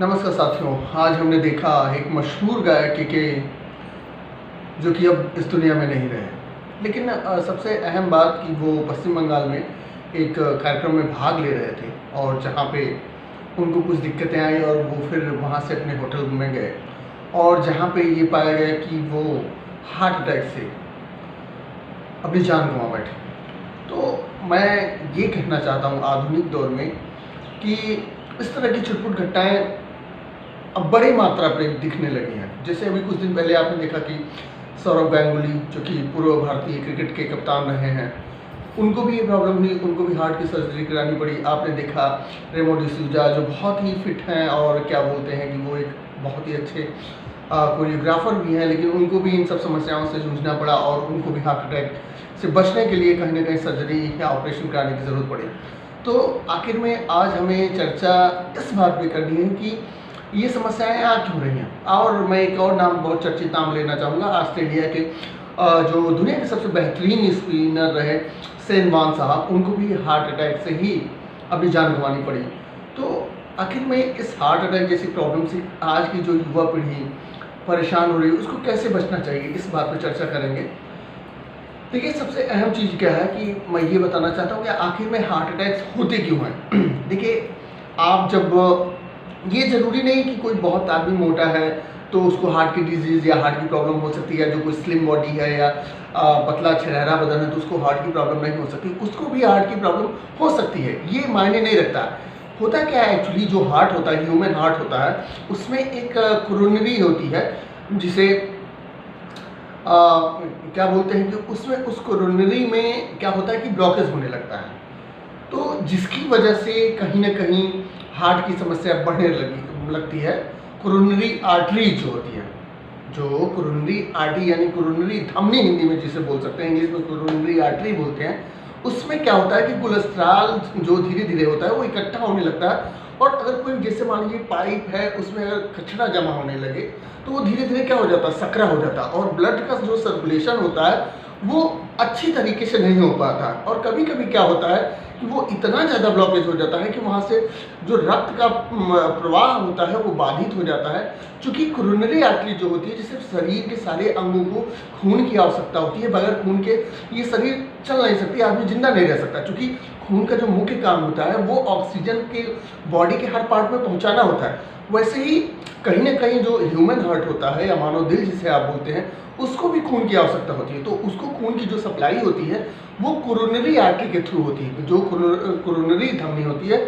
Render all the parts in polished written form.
नमस्कार साथियों। आज हमने देखा एक मशहूर गायक के जो कि अब इस दुनिया में नहीं रहे। लेकिन सबसे अहम बात कि वो पश्चिम बंगाल में एक कार्यक्रम में भाग ले रहे थे और जहाँ पे उनको कुछ दिक्कतें आई और वो फिर वहाँ से अपने होटल में गए और जहाँ पे ये पाया गया कि वो हार्ट अटैक से अपनी जान गंवा बैठे। तो मैं ये कहना चाहता हूँ आधुनिक दौर में कि इस तरह की छुटपुट घटनाएँ अब बड़ी मात्रा पे दिखने लगी हैं। जैसे अभी कुछ दिन पहले आपने देखा कि सौरव गांगुली जो कि पूर्व भारतीय क्रिकेट के कप्तान रहे हैं, उनको भी ये प्रॉब्लम हुई, उनको भी हार्ट की सर्जरी करानी पड़ी। आपने देखा रेमो डिसूजा जो बहुत ही फिट हैं और क्या बोलते हैं कि वो एक बहुत ही अच्छे कोरियोग्राफर भी हैं, लेकिन उनको भी इन सब समस्याओं से जूझना पड़ा और उनको भी हार्ट अटैक से बचने के लिए कहीं ना कहीं सर्जरी या ऑपरेशन कराने की ज़रूरत पड़ी। तो आखिर में आज हमें चर्चा इस बात पे करनी है कि ये समस्याएं आ क्यों रही हैं। और मैं एक और नाम, बहुत चर्चित नाम लेना चाहूँगा, ऑस्ट्रेलिया के जो दुनिया के सबसे बेहतरीन स्पिनर रहे शेन वॉर्न साहब, उनको भी हार्ट अटैक से ही अपनी जान गंवानी पड़ी। तो आखिर में इस हार्ट अटैक जैसी प्रॉब्लम से आज की जो युवा पीढ़ी परेशान हो रही है, उसको कैसे बचना चाहिए, इस बात पर चर्चा करेंगे। देखिए, सबसे अहम चीज़ क्या है कि मैं ये बताना चाहता हूँ कि आखिर में हार्ट अटैक्स होते क्यों हैं। देखिए, आप जब ये ज़रूरी नहीं कि कोई बहुत आदमी मोटा है तो उसको हार्ट की डिजीज़ या हार्ट की प्रॉब्लम हो सकती है। जो कोई स्लिम बॉडी है या पतला छरहरा बदन है तो उसको हार्ट की प्रॉब्लम नहीं हो सकती, उसको भी हार्ट की प्रॉब्लम हो सकती है। ये मायने नहीं रखता। होता क्या है एक्चुअली, जो हार्ट होता है, ह्यूमन हार्ट होता है, उसमें एक कोरोनरी होती है जिसे क्या बोलते हैं कि उसमें उस कोरोनरी में क्या होता है कि ब्लॉकेज होने लगता है, तो जिसकी वजह से कहीं ना कहीं हार्ट की समस्या बढ़ने लगती है। कोरोनरी आर्टरी जो होती है, जो कोरोनरी आर्टरी यानी कोरोनरी धमनी हिंदी में जिसे बोल सकते हैं, इंग्लिश में कोरोनरी आर्टरी बोलते हैं, उसमें क्या होता है कि कोलेस्ट्रॉल जो धीरे धीरे होता है वो इकट्ठा होने लगता है। और अगर कोई, जैसे मान लीजिए पाइप है, उसमें अगर कचरा जमा होने लगे तो वो धीरे धीरे क्या हो जाता है, सकरा हो जाता है और ब्लड का जो सर्कुलेशन होता है वो अच्छी तरीके से नहीं हो पाता। और कभी कभी क्या होता है कि वो इतना ज़्यादा ब्लॉकेज हो जाता है कि वहाँ से जो रक्त का प्रवाह होता है वो बाधित हो जाता है। चूँकि कोरोनरी आर्टरी जो होती है, जिससे शरीर के सारे अंगों को खून की आवश्यकता होती है, बगैर खून के ये शरीर चल नहीं सकती, आदमी जिंदा नहीं रह सकता। चूँकि खून का जो मुख्य काम होता है वो ऑक्सीजन के बॉडी के हर पार्ट में पहुँचाना होता है। वैसे ही कहीं ना कहीं जो ह्यूमन हार्ट होता है या मानव दिल जिसे आप बोलते हैं, उसको भी खून की आवश्यकता होती है। तो उसको खून की जो सप्लाई होती है वो कोरोनरी आर्टरी के थ्रू होती है। जो कोरोनरी धमनी होती है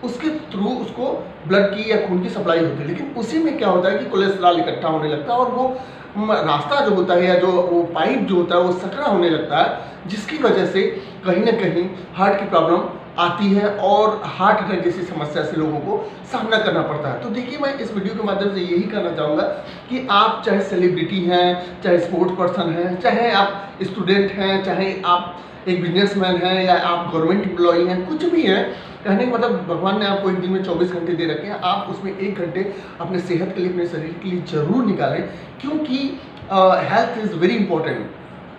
उसके थ्रू उसको ब्लड की या खून की सप्लाई होती है। लेकिन उसी में क्या होता है कि कोलेस्ट्रॉल इकट्ठा होने लगता है और वो रास्ता जो होता है या जो वो पाइप जो होता है वो सकरा होने लगता है, जिसकी वजह से कहीं ना कहीं हार्ट की प्रॉब्लम आती है और हार्ट अटैक जैसी समस्या से लोगों को सामना करना पड़ता है। तो देखिए, मैं इस वीडियो के माध्यम से यही कहना चाहूँगा कि आप चाहे सेलिब्रिटी हैं, चाहे स्पोर्ट्स पर्सन हैं, चाहे आप स्टूडेंट हैं, चाहे आप एक बिजनेसमैन हैं या आप गवर्नमेंट एम्प्लॉई हैं, कुछ भी हैं, कहने का मतलब भगवान ने आपको एक दिन में 24 घंटे दे रखे हैं, आप उसमें 1 घंटे अपने सेहत के लिए, अपने शरीर के लिए ज़रूर निकालें, क्योंकि हेल्थ इज़ वेरी इंपॉर्टेंट।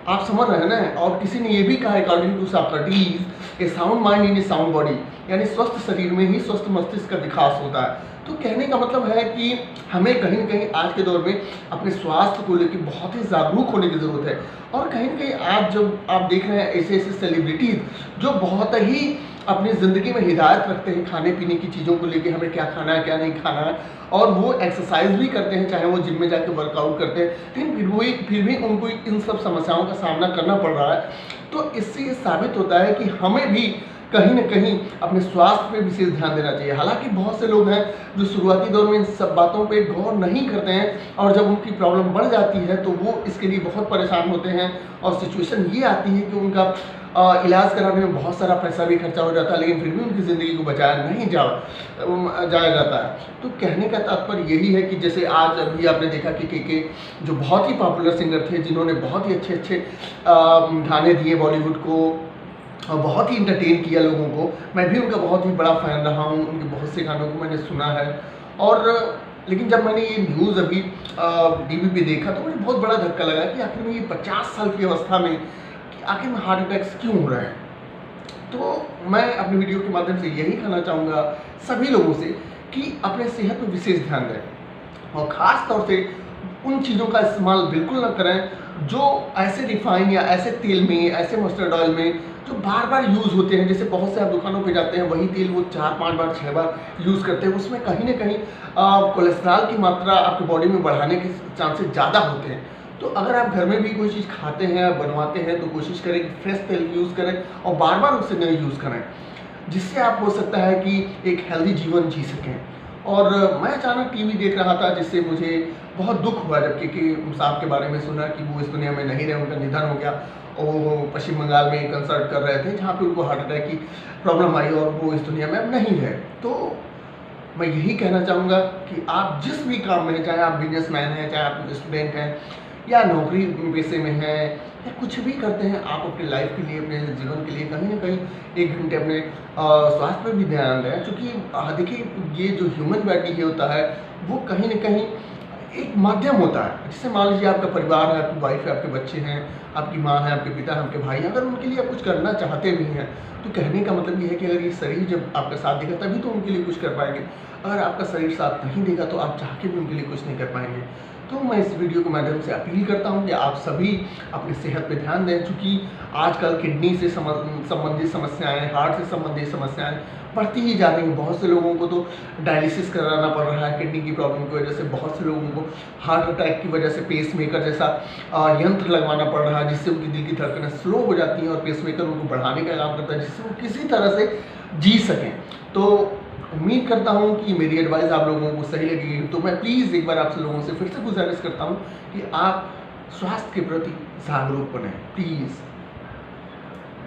आप समझ रहे हैं ना। और किसी ने ये भी कहा, according to Socrates, a sound mind in a sound body, यानी स्वस्थ शरीर में ही स्वस्थ मस्तिष्क का विकास होता है। तो कहने का मतलब है कि हमें कहीं ना कहीं आज के दौर में अपने स्वास्थ्य को लेकर बहुत ही जागरूक होने की ज़रूरत है। और कहीं ना कहीं आज जब आप देख रहे हैं ऐसे ऐसे सेलिब्रिटीज़ जो बहुत ही अपनी ज़िंदगी में हिदायत रखते हैं खाने पीने की चीज़ों को लेके, हमें क्या खाना है क्या नहीं खाना है, और वो एक्सरसाइज भी करते हैं, चाहे वो जिम में जाके वर्कआउट करते हैं, लेकिन फिर भी उनको इन सब समस्याओं का सामना करना पड़ रहा है। तो इससे ये साबित होता है कि हमें भी कहीं ना कहीं अपने स्वास्थ्य पे विशेष ध्यान देना चाहिए। हालांकि बहुत से लोग हैं जो शुरुआती दौर में इन सब बातों पे गौर नहीं करते हैं और जब उनकी प्रॉब्लम बढ़ जाती है तो वो इसके लिए बहुत परेशान होते हैं और सिचुएशन ये आती है कि उनका इलाज कराने में बहुत सारा पैसा भी खर्चा हो जाता है, लेकिन फिर भी उनकी ज़िंदगी को बचाया नहीं जाया जाता है। तो कहने का तात्पर्य यही है कि जैसे आज अभी आपने देखा कि के जो बहुत ही पॉपुलर सिंगर थे, जिन्होंने बहुत ही अच्छे अच्छे गाने दिए बॉलीवुड को और बहुत ही इंटरटेन किया लोगों को, मैं भी उनका बहुत ही बड़ा फ़ैन रहा हूँ, उनके बहुत से गानों को मैंने सुना है। और लेकिन जब मैंने ये न्यूज़ अभी टीवी पे देखा तो मुझे बहुत बड़ा धक्का लगा कि आखिर में ये 50 साल की अवस्था में कि आखिर में हार्ट अटैक्स क्यों हो रहे हैं। तो मैं अपनी वीडियो के माध्यम से यही कहना चाहूँगा सभी लोगों से कि अपने सेहत पे विशेष ध्यान दें और ख़ास तौर से उन चीज़ों का इस्तेमाल बिल्कुल ना करें जो ऐसे रिफाइन या ऐसे तेल में, ऐसे मस्टर्ड ऑयल में जो बार-बार यूज़ होते हैं। जैसे बहुत से आप दुकानों पे जाते हैं, वही तेल वो 4-5 बार, 6 बार यूज़ करते हैं। उसमें कहीं न कहीं कोलेस्ट्रॉल की मात्रा आपकी बॉडी में बढ़ाने के चांसेस ज़्यादा होते हैं। तो अगर आप घर में भी कोई चीज़ खाते हैं, बनवाते हैं, तो कोशिश करें कि फ्रेश तेल यूज़ करें और बार-बार उसे नहीं यूज़ करें, जिससे आप हो सकता है कि एक हेल्दी जीवन जी सकें। और मैं अचानक टीवी देख रहा था, जिससे मुझे बहुत दुःख हुआ जबकि कि साहब के बारे में सुना कि वो इस दुनिया में नहीं रहे, उनका निधन हो गया और वो पश्चिम बंगाल में कंसर्ट कर रहे थे, जहाँ पे उनको हार्ट अटैक की प्रॉब्लम आई और वो इस दुनिया में अब नहीं रहे। तो मैं यही कहना चाहूँगा कि आप जिस भी काम में हैं, चाहे आप बिज़नेसमैन हैं, चाहे आप स्टूडेंट हैं या नौकरी पेशे में हैं या कुछ भी करते हैं, आप अपनी लाइफ के लिए, अपने जीवन के लिए कहीं न कहीं 1 घंटे अपने स्वास्थ्य पे भी ध्यान दें। क्योंकि देखिए, ये जो ह्यूमन बॉडी होता है, वो कहीं न कहीं एक माध्यम होता है। जैसे मान लीजिए आपका परिवार है, आपकी वाइफ़ है, आपके बच्चे हैं, आपकी माँ है, आपके पिता हैं, आपके भाई हैं, अगर उनके लिए आप कुछ करना चाहते भी हैं, तो कहने का मतलब ये है कि अगर ये शरीर जब आपका साथ देगा तभी तो उनके लिए कुछ कर पाएँगे। अगर आपका शरीर साथ नहीं देगा तो आप चाह के भी उनके लिए कुछ नहीं कर पाएँगे। तो मैं इस वीडियो के माध्यम से अपील करता हूँ कि आप सभी अपनी सेहत पे ध्यान दें, क्योंकि आजकल किडनी से संबंधित समस्याएँ, हार्ट से संबंधित समस्याएँ बढ़ती ही जा रही हैं। बहुत से लोगों को तो डायलिसिस कराना पड़ रहा है किडनी की प्रॉब्लम की वजह से। बहुत से लोगों को हार्ट अटैक की वजह से पेसमेकर जैसा यंत्र लगवाना पड़ रहा है, जिससे उनकी दिल की धड़कनें स्लो हो जाती हैं और पेसमेकर उनको बढ़ाने का काम करता है, जिससे वो किसी तरह से जी सकें। तो उम्मीद करता हूँ कि मेरी एडवाइस आप लोगों को सही लगेगी। तो मैं प्लीज़ एक बार आपसे लोगों से फिर से गुजारिश करता हूँ कि आप स्वास्थ्य के प्रति जागरूक बनें, प्लीज़।